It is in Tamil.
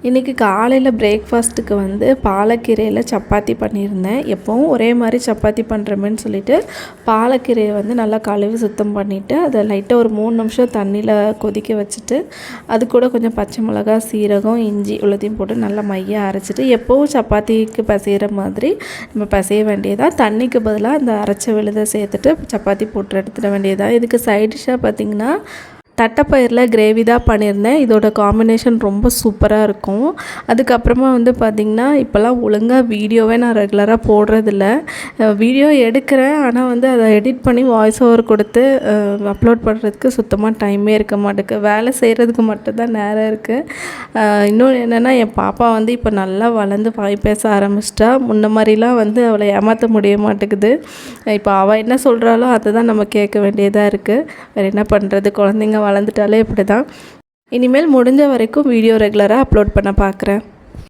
இன்றைக்கி காலையில் பிரேக்ஃபாஸ்ட்டுக்கு வந்து பாலக்கீரையில் சப்பாத்தி பண்ணியிருந்தேன். எப்போவும் ஒரே மாதிரி சப்பாத்தி பண்ணுறமேன்னு சொல்லிவிட்டு பாலக்கீரையை வந்து நல்லா கழுவி சுத்தம் பண்ணிவிட்டு அதை லைட்டாக ஒரு 3 நிமிஷம் தண்ணியில் கொதிக்க வச்சுட்டு அது கூட கொஞ்சம் பச்சை மிளகா, சீரகம், இஞ்சி இவ்வளோத்தையும் போட்டு நல்லா மையாக அரைச்சிட்டு எப்போவும் சப்பாத்திக்கு பிசைகிற மாதிரி நம்ம பிசைய வேண்டியதாக, தண்ணிக்கு பதிலாக அந்த அரைச்ச விழுதை சேர்த்துட்டு சப்பாத்தி போட்டு எடுத்துட வேண்டியதாக. இதுக்கு சைட் டிஷ்ஷாக பார்த்திங்கன்னா தட்டைப்பயிரில் கிரேவி தான் பண்ணியிருந்தேன். இதோட காம்பினேஷன் ரொம்ப சூப்பராக இருக்கும். அதுக்கப்புறமா வந்து பார்த்திங்கன்னா இப்போல்லாம் ஒழுங்காக வீடியோவே நான் ரெகுலராக போடுறதில்ல. வீடியோ எடுக்கிறேன், ஆனால் வந்து அதை எடிட் பண்ணி வாய்ஸ் ஓவர் கொடுத்து அப்லோட் பண்ணுறதுக்கு சுத்தமாக டைமே இருக்க மாட்டேங்குது. வேலை செய்கிறதுக்கு மட்டும்தான் நேரம் இருக்குது. இன்னொன்று என்னென்னா, என் பாப்பா வந்து இப்போ நல்லா வளர்ந்து வாய் பேச ஆரம்பிச்சிட்டா. முன்ன மாதிரிலாம் வந்து அவளை ஏமாற்ற முடிய மாட்டேங்குது. இப்போ அவள் என்ன சொல்கிறாளோ அதை தான் நம்ம கேட்க வேண்டியதாக இருக்குது. வேறு என்ன பண்ணுறது, குழந்தைங்க வளர்ந்துட்டாலே இப்படி தான். இனிமேல் முடிஞ்ச வரைக்கும் வீடியோ ரெகுலராக அப்லோட் பண்ண பார்க்குறேன்.